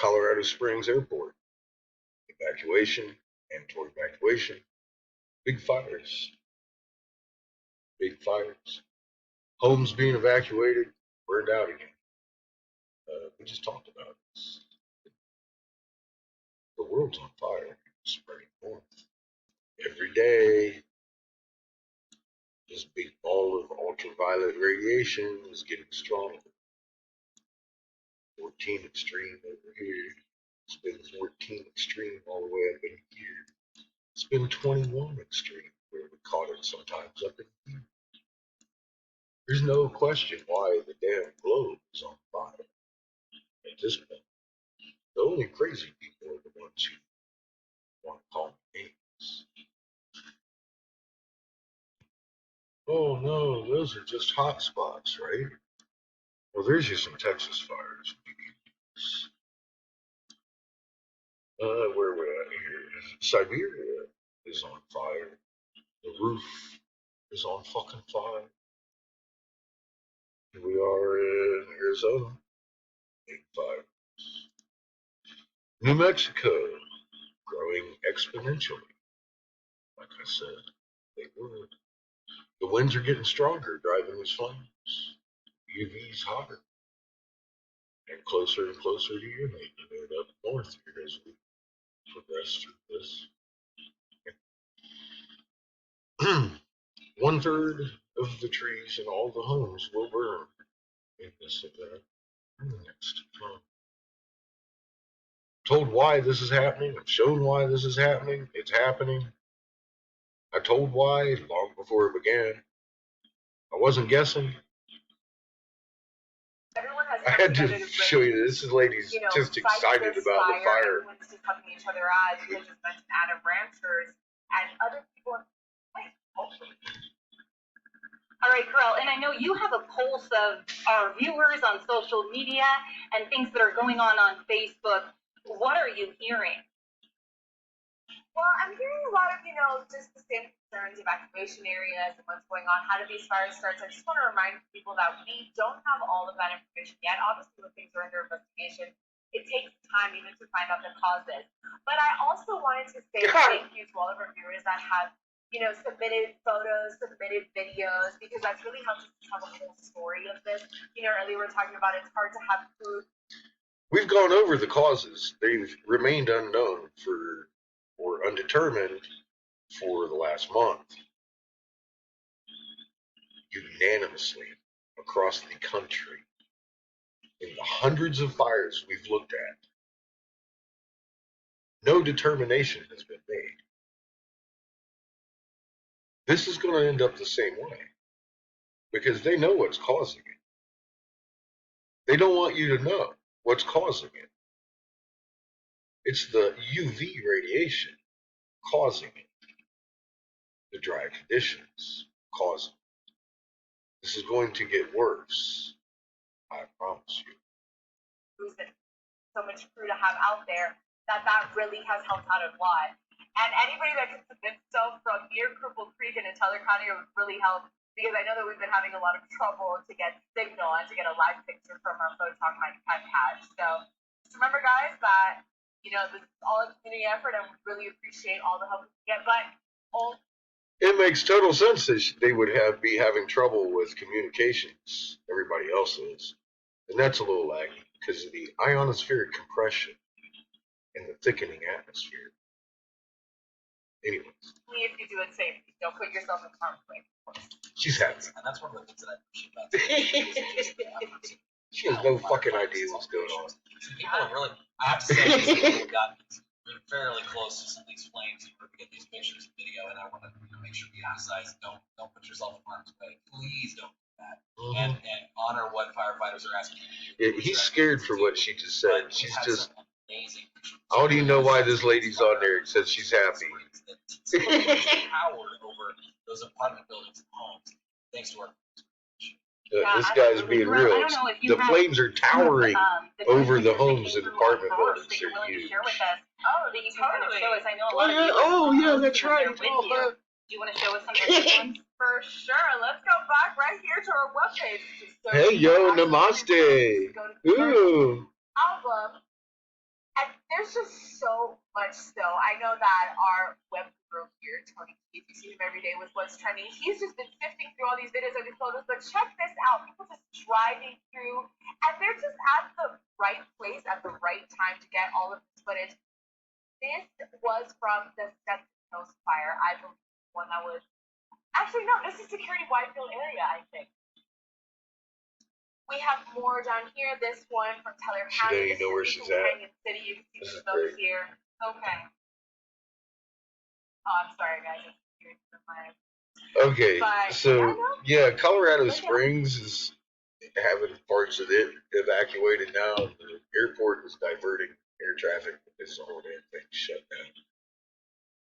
Colorado Springs Airport, evacuation, mandatory evacuation, big fires, big fires. Homes being evacuated, burned out again. We just talked about this. The world's on fire, spreading north. Every day, this big ball of ultraviolet radiation is getting stronger. 14 extreme over here. It's been 14 extreme all the way up in here. It's been 21 extreme where we caught it sometimes up in here. There's no question why the damn globe is on fire at this point. The only crazy people are the ones who want to call me names. Oh no, those are just hot spots, right? Well, there's just some Texas fires. Where we're at here, Siberia is on fire. The roof is on fucking fire. Here we are in Arizona, big fires. New Mexico, growing exponentially. Like I said, they would. The winds are getting stronger, driving these flames. UV's hotter and closer to you, making it up north here as we progress through this. 1/3 of the trees in all the homes will burn in this event. Next. Told why this is happening. I've shown why this is happening. It's happening. I told why long before it began. I wasn't guessing. I had to show you this. This lady's just excited about the fire. Everyone's just helping each other out. You just mentioned Adam Ranchers and other people. All right, Carell, and I know you have a pulse of our viewers on social media and things that are going on Facebook. What are you hearing? Well, I'm hearing a lot of, just the same concerns, evacuation areas and what's going on, how do these fires start. So I just want to remind people that we don't have all of that information yet. Obviously, when things are under investigation, it takes time even to find out the causes. But I also wanted to say thank you to all of our viewers that have, submitted photos, submitted videos, because that's really helped us tell the whole story of this. Earlier we were talking about it's hard to have proof. We've gone over the causes. They've remained unknown or undetermined for the last month. Unanimously across the country, in the hundreds of fires we've looked at, no determination has been made. This is going to end up the same way because they know what's causing it. They don't want you to know what's causing it. It's the UV radiation causing it. The dry conditions causing it. This is going to get worse. I promise you. So much crew to have out there that really has helped out a lot. And anybody that can submit stuff from near Cripple Creek and in Teller County would really help, because I know that we've been having a lot of trouble to get signal and to get a live picture from our photog mic catch. So just remember, guys, that this is all a community effort, and we really appreciate all the help we can get. But it makes total sense that they would be having trouble with communications. Everybody else is, and that's a little laggy because of the ionospheric compression and the thickening atmosphere. Anyways. Only if you do it safely. Don't put yourself in harm's way. She's happy. And that's one of the things that I appreciate about it. She has no fucking idea what's going on. People have really, I have to say, people have gotten fairly close to some of these flames in order to get these pictures and video, and I want to make sure you emphasize don't put yourself in harm's way. Please don't do that. And honor what firefighters are asking you to do. Yeah, he's scared for what she just said. She's just. I don't even know why this lady's on there. It says she's happy. Power over those apartment buildings and homes, thanks to our. This guy's being real. The flames are towering over the homes and apartment buildings. They're huge. Oh, that you can kind of show us. I know a lot of you. Oh, yeah, that's right. Do you want to show us some of these ones? For sure. Let's go back right here to our webpage. Hey, yo, namaste. Ooh. Album. there's just so much still. I know that our web guru here, Tony Keith, you see him every day with what's trending. He's just been sifting through all these videos and these photos, but check this out. People just driving through, and they're just at the right place at the right time to get all of this footage. This was from the Stetson Hills fire, I believe, one that was, actually no, this is Security Whitefield area, I think. We have more down here. This one from Teller County. Today, you know where she's at. Canyon City. You can see some of those here. Okay. Oh, I'm sorry, guys. Okay, But, so yeah, Colorado Look at- Springs is having parts of it evacuated now. The airport is diverting air traffic because the whole damn thing shut down.